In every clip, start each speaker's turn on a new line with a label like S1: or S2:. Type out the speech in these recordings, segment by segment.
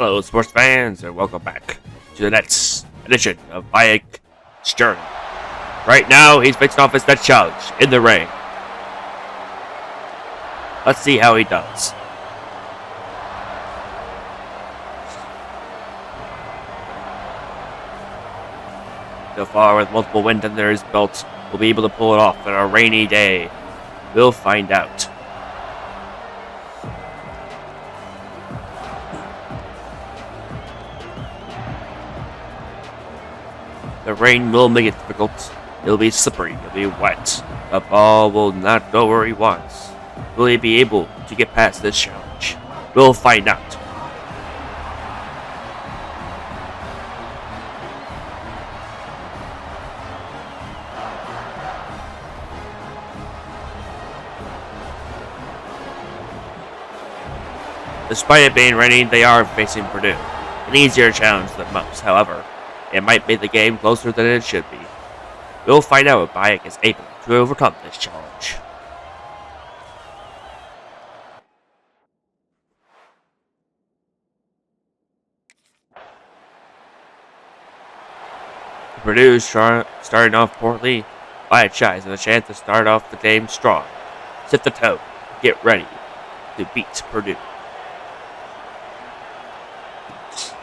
S1: Hello, sports fans, and welcome back to the next edition of Biyyek's journey. Right now, he's facing off his next challenge in the ring. Let's see how he does. So far, with multiple wins under his belt, will be able to pull it off on a rainy day. We'll find out. The rain will make it difficult. It'll be slippery, it'll be wet. The ball will not go where he wants. Will he be able to get past this challenge? We'll find out. Despite it being raining, they are facing Purdue. An easier challenge than most, however. It might make the game closer than it should be. We'll find out if Biyyek is able to overcome this challenge. Purdue starting off poorly. Biyyek has a chance to start off the game strong. Set the tone. Get ready to beat Purdue.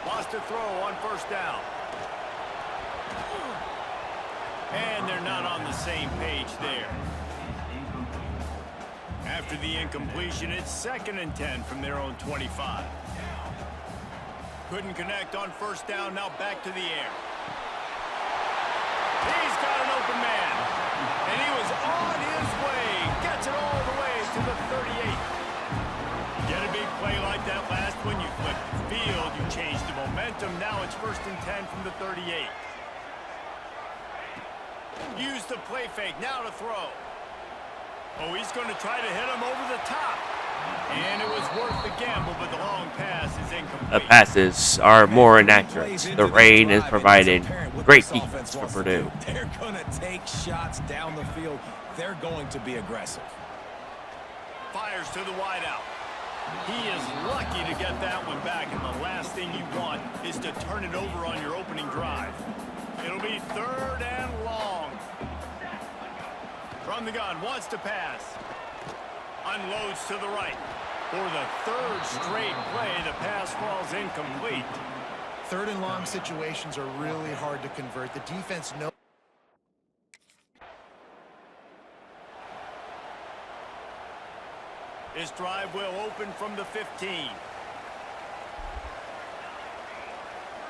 S2: Lost to throw on first down. And they're not on the same page there. After the incompletion, it's 2nd and 10 from their own 25. Couldn't connect on first down, now back to the air. He's got an open man. And he was on his way. Gets it all the way to the 38. Get a big play like that last one, you flip the field, you change the momentum. Now it's 1st and 10 from the 38. Use the play fake, now to throw. Oh, he's going to try to hit him over the top. And it was worth the gamble, but the long pass is incomplete.
S1: The passes are more inaccurate. The rain is providing great defense for Purdue.
S3: They're going to take shots down the field. They're going to be aggressive.
S2: Fires to the wideout. He is lucky to get that one back, and the last thing you want is to turn it over on your opening drive. It'll be 3rd and long. From the gun, wants to pass. Unloads to the right. For the 3rd straight play, the pass falls incomplete.
S4: 3rd and long situations are really hard to convert. The defense knows.
S2: This drive will open from the 15.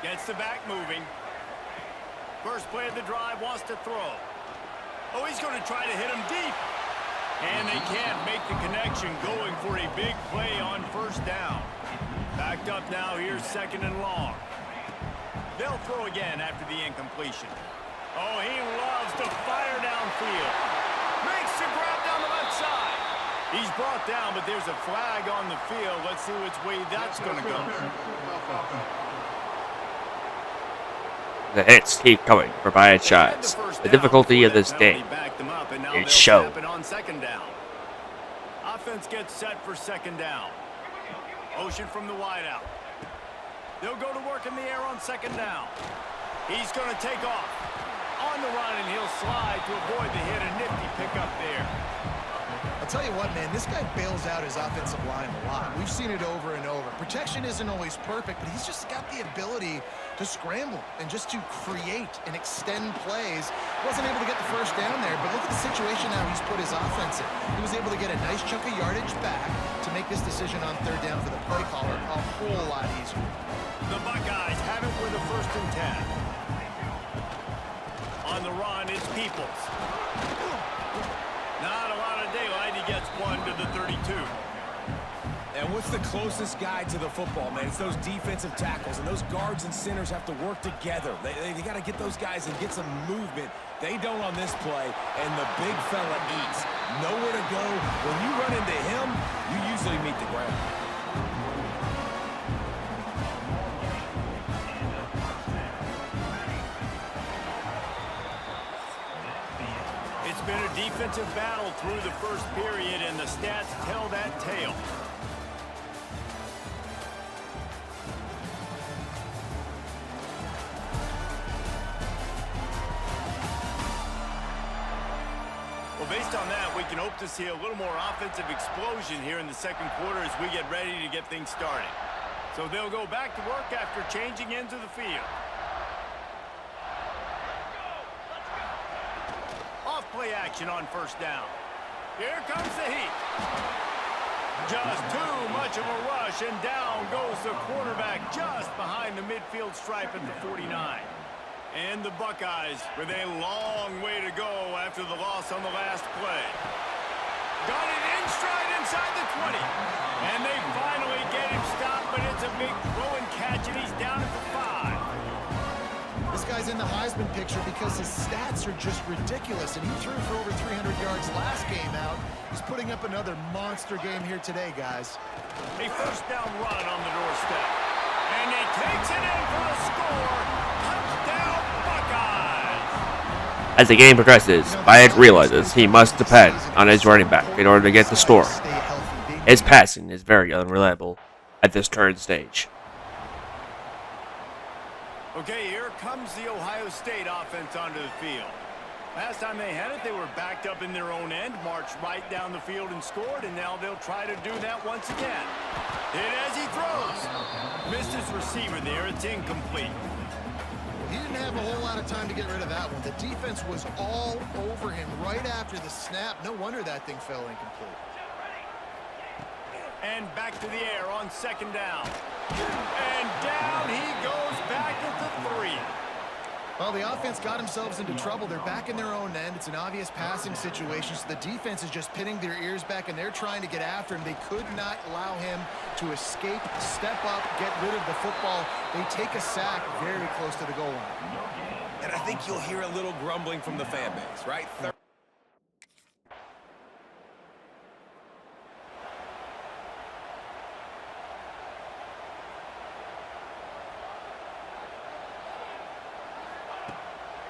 S2: Gets the back moving. First play of the drive, wants to throw. Oh, he's going to try to hit him deep. And they can't make the connection, going for a big play on first down. Backed up now, here's 2nd and long. They'll throw again after the incompletion. Oh, he loves to fire downfield. Makes the grab down the left side. He's brought down, but there's a flag on the field. Let's see which way that's going to go.
S1: The hits keep coming for Biyyek shots. The difficulty of this game is shown.
S2: Offense gets set for 2nd down. Motion from the wideout. They'll go to work in the air on 2nd down. He's going to take off. On the run, and he'll slide to avoid the hit. A nifty pickup there.
S4: I'll tell you what, man, this guy bails out his offensive line a lot. We've seen it over and over. Protection isn't always perfect, but he's just got the ability to scramble and just to create and extend plays. Wasn't able to get the first down there, but look at the situation now he's put his offense in. He was able to get a nice chunk of yardage back to make this decision on 3rd down for the play caller a whole lot easier.
S2: The Buckeyes have it with a 1st and 10. On the run, it's Peoples. Not a lot of daylight. He gets one to the 32.
S3: And what's the closest guy to the football, man? It's those defensive tackles, and those guards and centers have to work together. They got to get those guys and get some movement. They don't on this play, and the big fella eats. Nowhere to go. When you run into him, you usually meet the ground.
S2: It's been a defensive battle through the first period, and the stats tell that tale. Well, based on that, we can hope to see a little more offensive explosion here in the second quarter as we get ready to get things started. So they'll go back to work after changing into the field. Off-play action on first down. Here comes the heat. Just too much of a rush, and down goes the quarterback just behind the midfield stripe at the 49. And the Buckeyes with a long way to go after the loss on the last play. Got it in stride inside the 20. And they finally get him stopped, but it's a big throw and catch, and he's down at the 5.
S4: This guy's in the Heisman picture because his stats are just ridiculous, and he threw for over 300 yards last game out. He's putting up another monster game here today, guys.
S2: A first down run on the doorstep. And he takes it in for the score. Touchdown, Buckeyes!
S1: As the game progresses, Biyyek realizes he must depend on his running back in order to get the score. His passing is very unreliable at this turn stage.
S2: Okay, here comes the Ohio State offense onto the field. Last time they had it, they were backed up in their own end, marched right down the field and scored, and now they'll try to do that once again. Hit as he throws. Missed his receiver there. It's incomplete.
S4: He didn't have a whole lot of time to get rid of that one. The defense was all over him right after the snap. No wonder that thing fell incomplete.
S2: And back to the air on second down. And down he goes back at the 3.
S4: Well, the offense got themselves into trouble. They're back in their own end. It's an obvious passing situation, so the defense is just pinning their ears back, and they're trying to get after him. They could not allow him to escape, step up, get rid of the football. They take a sack very close to the goal line.
S3: And I think you'll hear a little grumbling from the fan base, right?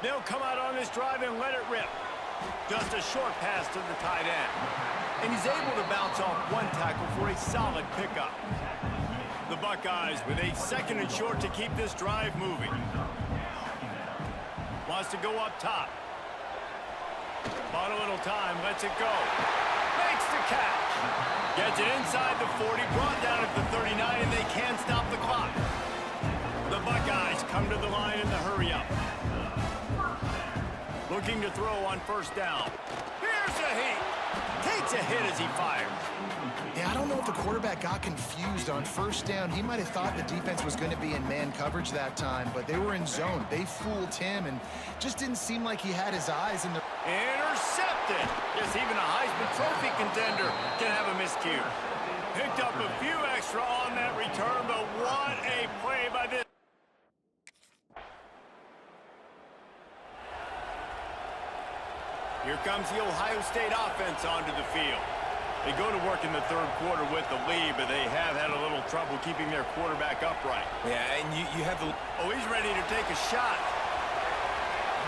S2: They'll come out on this drive and let it rip. Just a short pass to the tight end. And he's able to bounce off one tackle for a solid pickup. The Buckeyes with a second and short to keep this drive moving. Wants to go up top. Bought a little time, lets it go. Makes the catch. Gets it inside the 40, brought down at the 39, and they can't stop the clock. The Buckeyes come to the line in the hurry-up. Looking to throw on first down. Here's a heat. Takes a hit as he fires.
S4: Yeah, I don't know if the quarterback got confused on first down. He might have thought the defense was going to be in man coverage that time, but they were in zone. They fooled him, and just didn't seem like he had his eyes in the...
S2: Intercepted. Yes, even a Heisman Trophy contender can have a miscue. Picked up a few extra on that return, but what a play by this. Here comes the Ohio State offense onto the field. They go to work in the third quarter with the lead, but they have had a little trouble keeping their quarterback upright.
S3: Yeah, and you have the...
S2: Oh, he's ready to take a shot.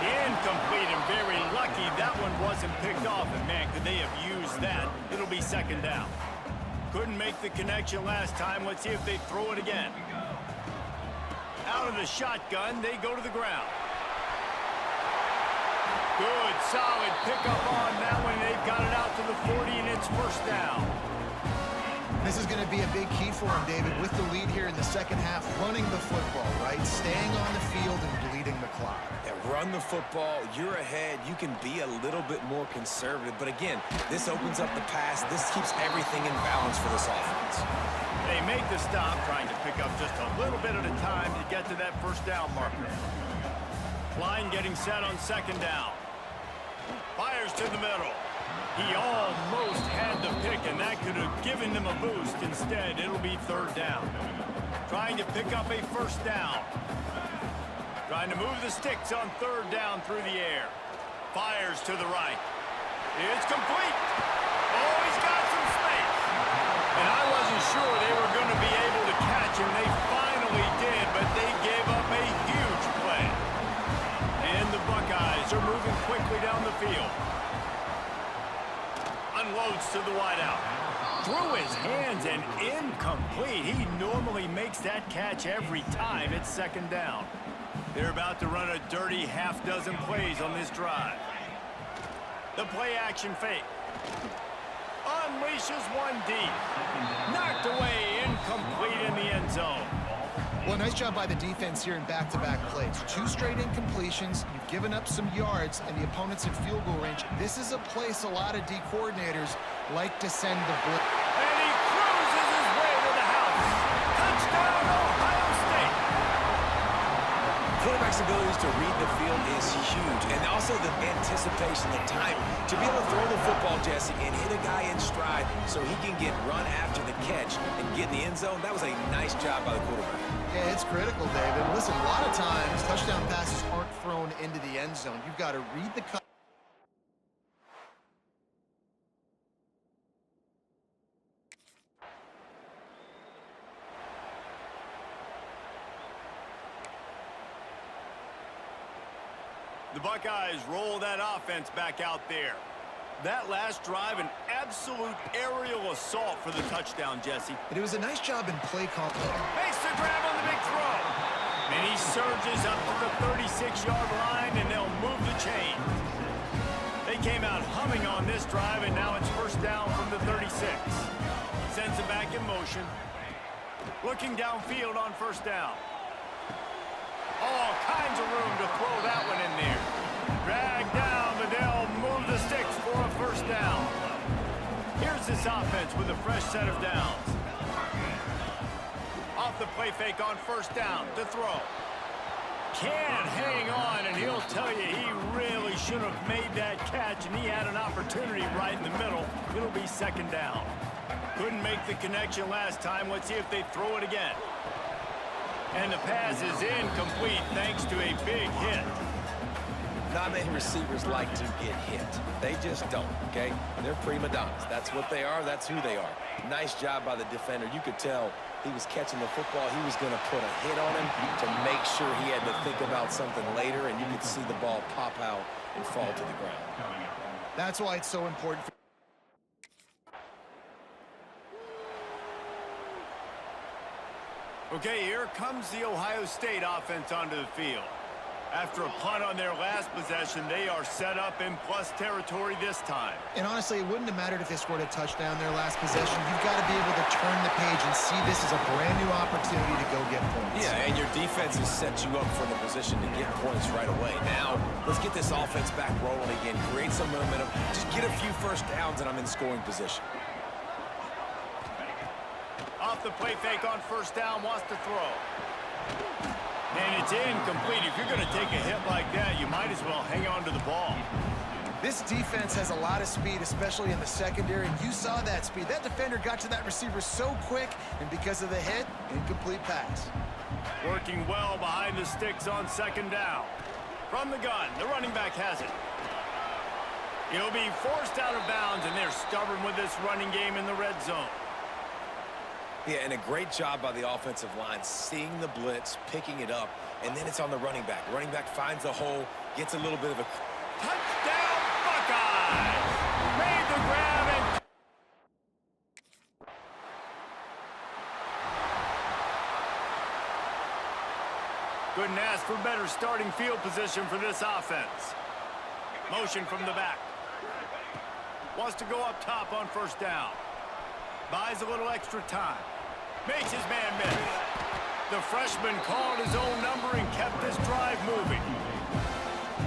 S2: Incomplete, and very lucky that one wasn't picked off. And, man, could they have used that? It'll be second down. Couldn't make the connection last time. Let's see if they throw it again. Out of the shotgun, they go to the ground. Good, solid pickup on that one. They've got it out to the 40, and it's first down.
S4: This is going to be a big key for him, David, with the lead here in the second half, running the football, right? Staying on the field and bleeding the clock.
S3: Yeah, run the football. You're ahead. You can be a little bit more conservative. But again, this opens up the pass. This keeps everything in balance for this offense.
S2: They make the stop, trying to pick up just a little bit at a time to get to that first down marker. Line getting set on second down. Fires to the middle. He almost had the pick, and that could have given them a boost. Instead, it'll be third down. Trying to pick up a first down. Trying to move the sticks on third down through the air. Fires to the right. It's complete. Oh, he's got some space. And I wasn't sure they were going to be able to catch him. They finally did, but they gave up a huge play. And the Buckeyes are moving quickly down the field. Unloads to the wideout. Through his hands and incomplete. He normally makes that catch every time. It's second down. They're about to run a dirty half-dozen plays on this drive. The play action fake. Unleashes one deep. Knocked away, incomplete in the end zone.
S4: Well, nice job by the defense here in back-to-back plays. 2 straight incompletions. You've given up some yards, and the opponent's in field goal range. This is a place a lot of D coordinators like to send the blitz.
S2: And he cruises his way to the house. Touchdown, Ohio State.
S3: Quarterback's abilities to read the field is huge, and also the anticipation, the time to be able to throw the football, Jesse, and hit a guy in stride so he can get run after the catch and get in the end zone. That was a nice job by the quarterback.
S4: Yeah, it's critical, David. Listen, a lot of times touchdown passes aren't thrown into the end zone. You've got to read the cut.
S2: The Buckeyes roll that offense back out there. That last drive, an absolute aerial assault for the touchdown, Jesse.
S4: And it was a nice job in play call.
S2: Makes the grab on the big throw. And he surges up to the 36-yard line, and they'll move the chain. They came out humming on this drive, and now it's first down from the 36. Sends it back in motion. Looking downfield on first down. All kinds of room to throw that one in there. Drag down, but they'll move the sticks for a first down. Here's this offense with a fresh set of downs. Off the play fake on first down to throw. Can't hang on, and he'll tell you he really should have made that catch, and he had an opportunity right in the middle. It'll be second down. Couldn't make the connection last time. Let's see if they throw it again. And the pass is incomplete thanks to a big hit.
S3: Not many receivers like to get hit. They just don't, okay? They're prima donnas. That's what they are. That's who they are. Nice job by the defender. You could tell he was catching the football. He was going to put a hit on him to make sure he had to think about something later, and you could see the ball pop out and fall to the ground.
S4: That's why it's so important.
S2: Okay, here comes the Ohio State offense onto the field. After a punt on their last possession, they are set up in plus territory this time.
S4: And honestly, it wouldn't have mattered if they scored a touchdown their last possession. You've got to be able to turn the page and see this as a brand new opportunity to go get points.
S3: Yeah, and your defense has set you up for the position to get points right away. Now, let's get this offense back rolling again, create some momentum, just get a few first downs, and I'm in scoring position.
S2: Off the play fake on first down, wants to throw. And it's incomplete. If you're going to take a hit like that, you might as well hang on to the ball.
S4: This defense has a lot of speed, especially in the secondary, and you saw that speed. That defender got to that receiver so quick, and because of the hit, incomplete pass.
S2: Working well behind the sticks on second down. From the gun, the running back has it. He'll be forced out of bounds, and they're stubborn with this running game in the red zone.
S3: Yeah, and a great job by the offensive line, seeing the blitz, picking it up, and then it's on the running back. Running back finds a hole, gets a little bit of a...
S2: Touchdown, Buckeyes! Made the grab and... Couldn't ask for better starting field position for this offense. Motion from the back. Wants to go up top on first down. Buys a little extra time. Makes his man miss. The freshman called his own number and kept this drive moving.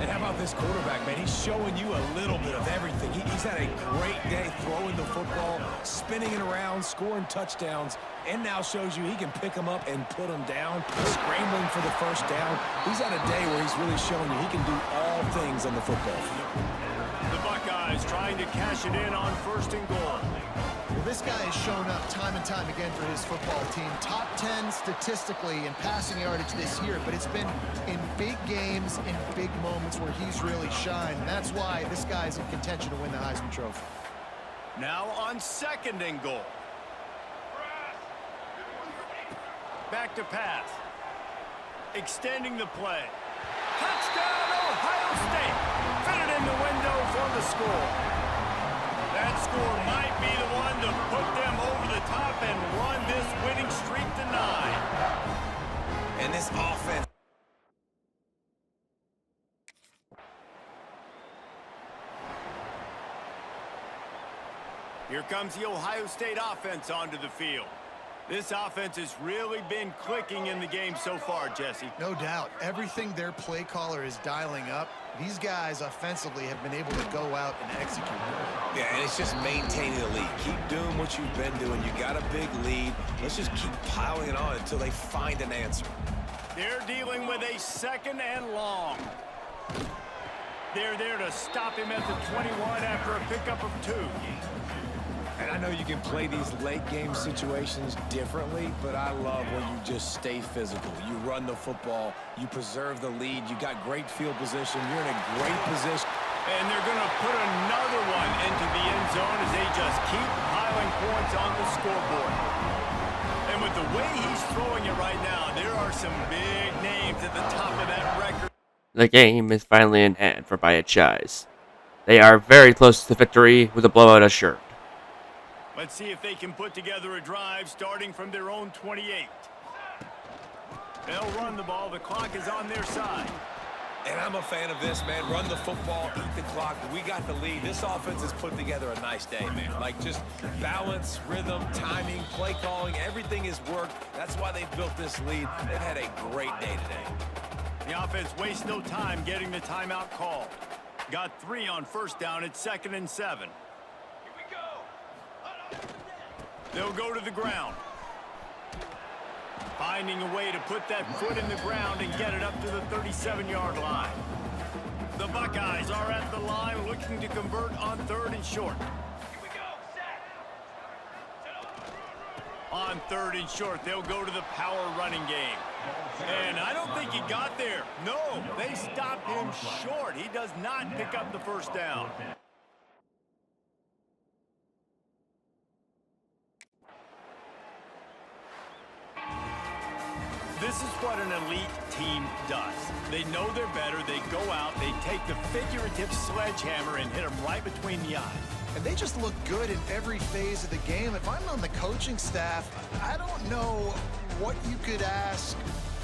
S3: And how about this quarterback, man? He's showing you a little bit of everything. He's had a great day throwing the football, spinning it around, scoring touchdowns, and now shows you he can pick them up and put them down, scrambling for the first down. He's had a day where he's really showing you he can do all things on the football field.
S2: The Buckeyes trying to cash it in on first and goal.
S4: Well, this guy has shown up time and time again for his football team. Top 10 statistically in passing yardage this year, but it's been in big games, in big moments where he's really shined. And that's why this guy's in contention to win the Heisman Trophy.
S2: Now on second and goal. Back to pass. Extending the play. Touchdown, Ohio State. Fit it in the window for the score. That score might be the one to put them over the top and run this winning streak to 9.
S3: And this offense...
S2: Here comes the Ohio State offense onto the field. This offense has really been clicking in the game so far, Jesse.
S4: No doubt. Everything their play caller is dialing up, these guys offensively have been able to go out and execute.
S3: Yeah, and it's just maintaining the lead. Keep doing what you've been doing. You got a big lead. Let's just keep piling it on until they find an answer.
S2: They're dealing with a 2nd and long. They're there to stop him at the 21 after a pickup of 2.
S3: And I know you can play these late game situations differently, but I love when you just stay physical. You run the football, you preserve the lead, you got great field position, you're in a great position.
S2: And they're going to put another one into the end zone as they just keep piling points on the scoreboard. And with the way he's throwing it right now, there are some big names at the top of that record.
S1: The game is finally in hand for Biyyek. They are very close to victory with a blowout assured.
S2: Let's see if they can put together a drive starting from their own 28. They'll run the ball. The clock is on their side.
S3: And I'm a fan of this, man. Run the football, eat the clock. We got the lead. This offense has put together a nice day, man. Like just balance, rhythm, timing, play calling, everything has worked. That's why they've built this lead. They've had a great day today.
S2: The offense wastes no time getting the timeout called. Got 3 on 1st down at 2nd and 7. They'll go to the ground. Finding a way to put that foot in the ground and get it up to the 37-yard line. The Buckeyes are at the line looking to convert on 3rd and short. On 3rd and short, they'll go to the power running game. And I don't think he got there. No, they stopped him short. He does not pick up the 1st down. This is what an elite team does. They know they're better. They go out. They take the figurative sledgehammer and hit them right between the eyes.
S4: And they just look good in every phase of the game. If I'm on the coaching staff, I don't know what you could ask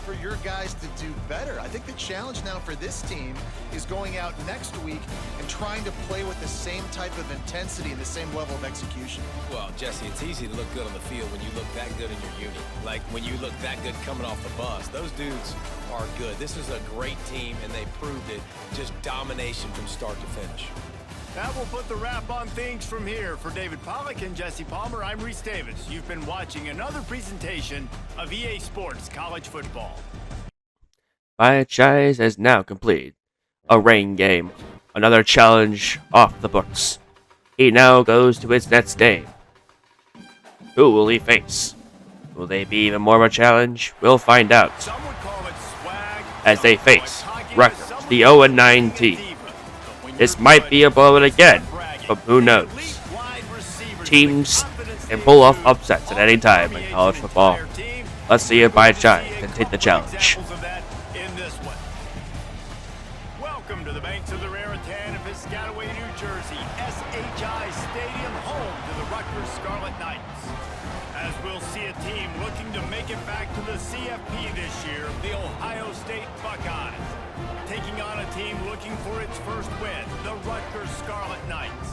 S4: for your guys to do better. I think the challenge now for this team is going out next week and trying to play with the same type of intensity and the same level of execution.
S3: Well, Jesse, it's easy to look good on the field when you look that good in your unit. Like when you look that good coming off the bus. Those dudes are good. This is a great team, and they proved it. Just domination from start to finish.
S2: That will put the wrap on things from here. For David Pollack and Jesse Palmer, I'm Reese Davis. You've been watching another presentation of EA Sports College Football.
S1: Biyyek is now complete. A rain game. Another challenge off the books. He now goes to his next game. Who will he face? Will they be even more of a challenge? We'll find out.
S2: Some would call it swag,
S1: As they face Rutgers, the 0-9 team. This might be a blowout again, but who knows? Teams can pull off upsets at any time in college football. Let's see if Biyyek can take the challenge.
S2: Welcome to the banks of the Raritan in Piscataway, New Jersey. SHI Stadium, home to the Rutgers Scarlet Knights. As we'll see a team looking to make it back to the CFP this year, the Ohio State Buckeyes. Taking on a team looking for its first win, the Rutgers Scarlet Knights.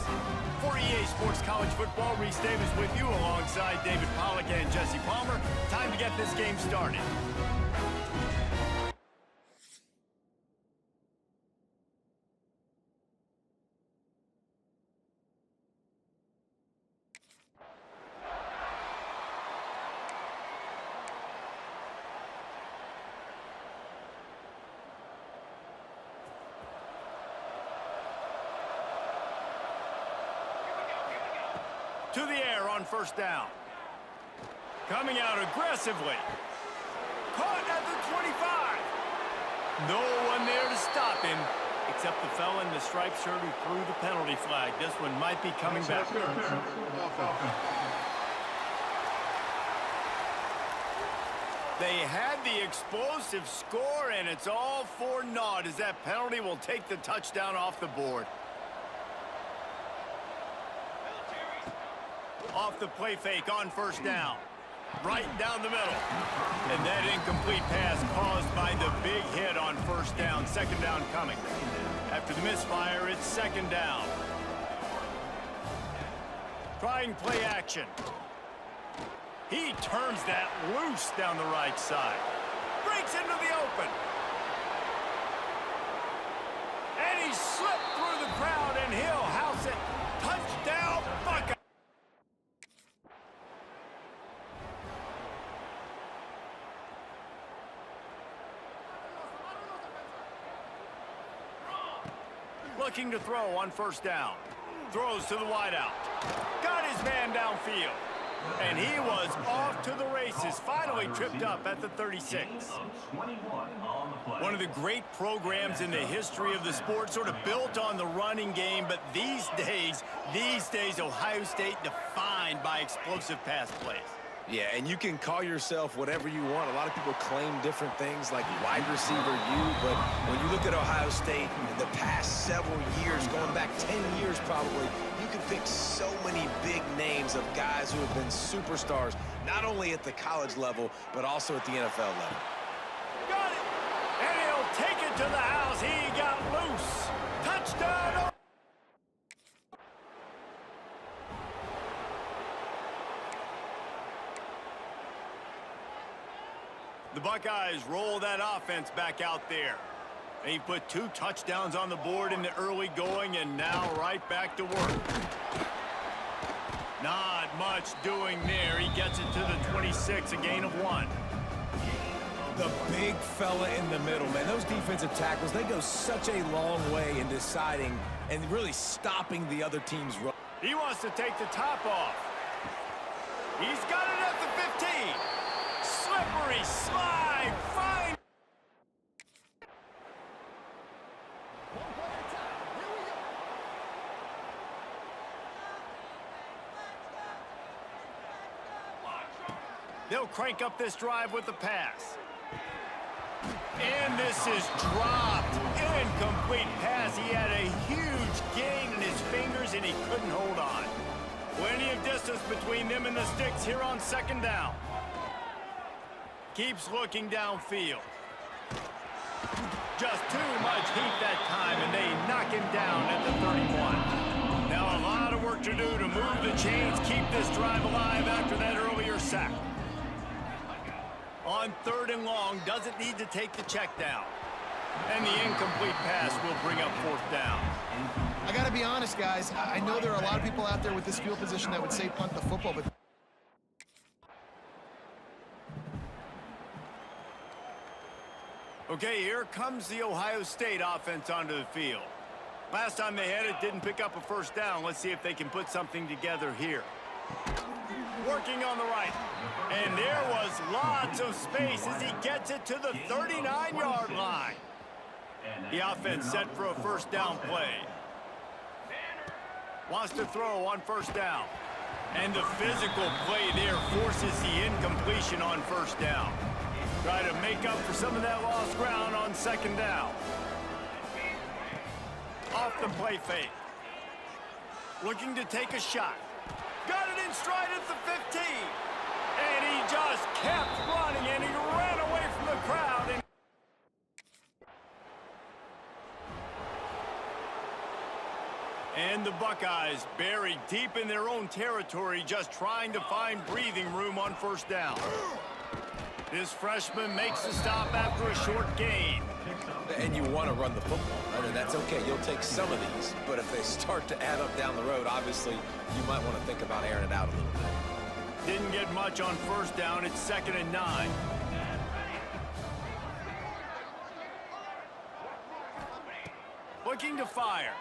S2: For EA Sports College Football, Reese Davis with you alongside David Pollack and Jesse Palmer. Time to get this game started. To the air on 1st down. Coming out aggressively. Caught at the 25. No one there to stop him, except the fella in the striped shirt who threw the penalty flag. This one might be coming back. They had the explosive score, and it's all for naught as that penalty will take the touchdown off the board. Off the play fake on 1st down. Right down the middle. And that incomplete pass caused by the big hit on 1st down. 2nd down coming. After the misfire, it's 2nd down. Trying play action. He turns that loose down the right side. Breaks into the open. And he slipped through the crowd, and he'll house it. Touchdown, Buckeye. Looking to throw on first down. Throws to the wideout. Got his man downfield. And he was off to the races. Finally tripped up at the 36. One of the great programs in the history of the sport, sort of built on the running game. But these days, Ohio State defined by explosive pass plays.
S3: Yeah, and you can call yourself whatever you want. A lot of people claim different things like wide receiver U, but when you look at Ohio State in the past several years, going back 10 years probably, you can pick so many big names of guys who have been superstars, not only at the college level, but also at the NFL level.
S2: Got it! And he'll take it to the house. He got loose. Touchdown! The Buckeyes roll that offense back out there. They put 2 touchdowns on the board in the early going, and now right back to work. Not much doing there. He gets it to the 26, a gain of 1.
S3: The big fella in the middle, man. Those defensive tackles, they go such a long way in deciding and really stopping the other team's run.
S2: He wants to take the top off. He's got it at the 15. Slippery slide, fine. They'll crank up this drive with the pass. And this is dropped. Incomplete pass. He had a huge gain in his fingers, and he couldn't hold on. Plenty of distance between them and the sticks here on second down. Keeps looking downfield. Just too much heat that time, and they knock him down at the 31. Now a lot of work to do to move the chains, keep this drive alive after that earlier sack. On 3rd and long, doesn't need to take the check down. And the incomplete pass will bring up 4th down.
S4: I got to be honest, guys. I know there are a lot of people out there with this field position that would say punt the football, but
S2: okay, here comes the Ohio State offense onto the field. Last time they had it, didn't pick up a first down. Let's see if they can put something together here. Working on the right. And there was lots of space as he gets it to the 39-yard line. The offense set for a first down play. Wants to throw on first down. And the physical play there forces the incompletion on first down. Try to make up for some of that lost ground on second down. Off the play fake. Looking to take a shot. Got it in stride at the 15. And he just kept running, and he ran away from the crowd. And the Buckeyes buried deep in their own territory, just trying to find breathing room on first down. This freshman makes the stop after a short gain.
S3: And you want to run the football. I mean, that's okay. You'll take some of these. But if they start to add up down the road, obviously, you might want to think about airing it out a little bit.
S2: Didn't get much on first down. It's 2nd and 9. Looking to fire.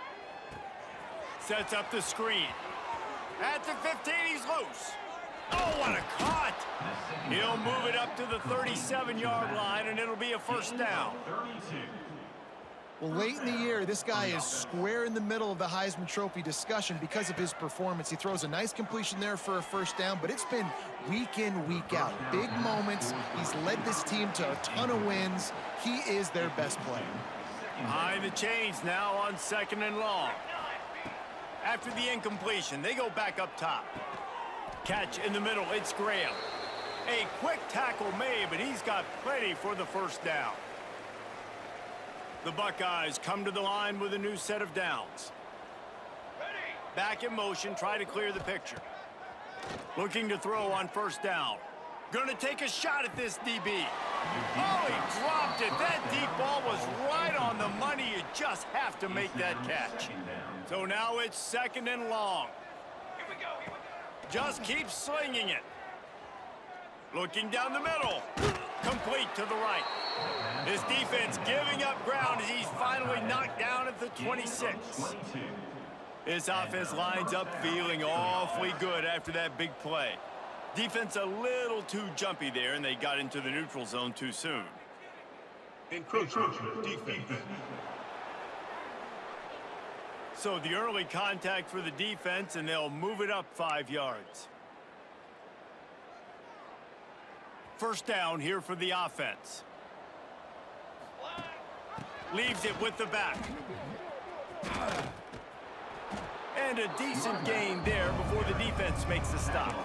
S2: Sets up the screen. At the 15, he's loose. Oh, what a cut! He'll move it up to the 37-yard line, and it'll be a first down.
S4: well, late in the year, this guy is square in the middle of the Heisman Trophy discussion because of his performance. He throws a nice completion there for a first down, but it's been week in, week out. Big moments. He's led this team to a ton of wins. He is their best player.
S2: Behind the chains now on 2nd and long. After the incompletion, they go back up top. Catch in the middle, it's Graham. A quick tackle made, but he's got plenty for the first down. The Buckeyes come to the line with a new set of downs. Back in motion, try to clear the picture. Looking to throw on first down. Going to take a shot at this DB. Oh, he dropped it. That deep ball was right on the money. You just have to make that catch. So now it's 2nd and long. Just keep slinging it. Looking down the middle. Complete to the right. This defense giving up ground as he's finally knocked down at the 26. This offense lines up feeling awfully good after that big play. Defense a little too jumpy there, and they got into the neutral zone too soon.
S5: Encroachment defense.
S2: So the early contact for the defense, and they'll move it up 5 yards. First down here for the offense. Leaves it with the back. And a decent gain there before the defense makes the stop.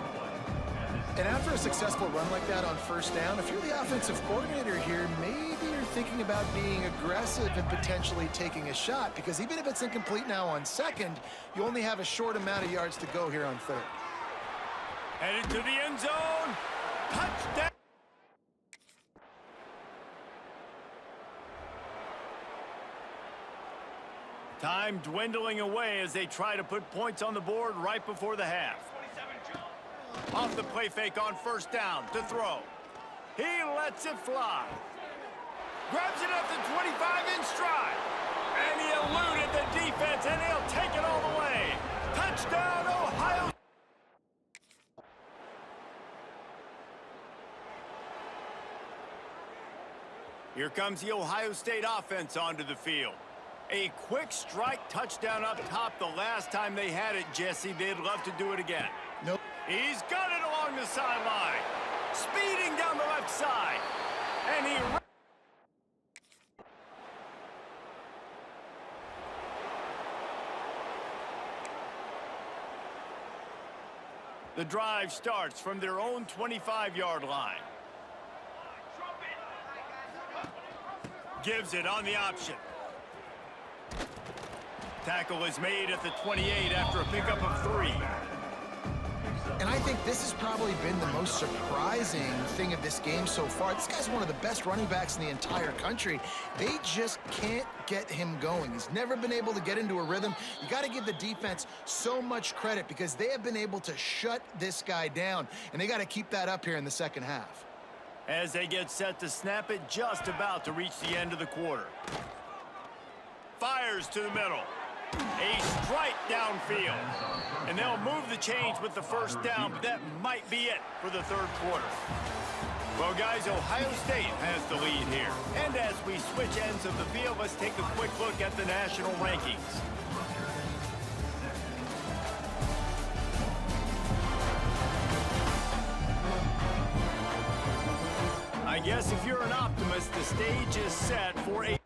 S4: And after a successful run like that on first down, if you're the offensive coordinator here, maybe you're thinking about being aggressive and potentially taking a shot, because even if it's incomplete now on second, you only have a short amount of yards to go here on third.
S2: Headed to the end zone. Touchdown. Time dwindling away as they try to put points on the board right before the half. Off the play fake on first down to throw. He lets it fly. Grabs it up the 25 in stride. And he eluded the defense, and he'll take it all the way. Touchdown, Ohio. Here comes the Ohio State offense onto the field. A quick strike touchdown up top the last time they had it, Jesse. They'd love to do it again.
S4: Nope.
S2: He's got it along the sideline. Speeding down the left side. And he... The drive starts from their own 25-yard line. Gives it on the option. Tackle is made at the 28 after a pickup of 3.
S4: And I think this has probably been the most surprising thing of this game so far. This guy's one of the best running backs in the entire country. They just can't get him going. He's never been able to get into a rhythm. You got to give the defense so much credit because they have been able to shut this guy down, and they got to keep that up here in the second half.
S2: As they get set to snap it, just about to reach the end of the quarter. Fires to the middle. A strike downfield. And they'll move the chains with the first down, but that might be it for the third quarter. Well, guys, Ohio State has the lead here. And as we switch ends of the field, let's take a quick look at the national rankings. I guess if you're an optimist, the stage is set for a...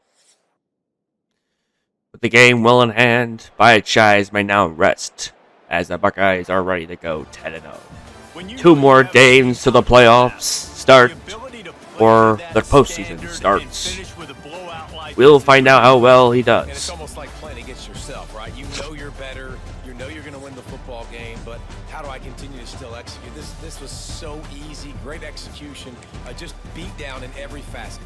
S1: With the game well in hand, Biyyek Shies may now rest, as the Buckeyes are ready to go 10-0. 2 more games to the playoffs start, or the postseason starts. We'll find out how well he does.
S3: And it's almost like playing against yourself, right? You know you're better, you know you're going to win the football game, but how do I continue to still execute? This was so easy, great execution, just beat down in every facet.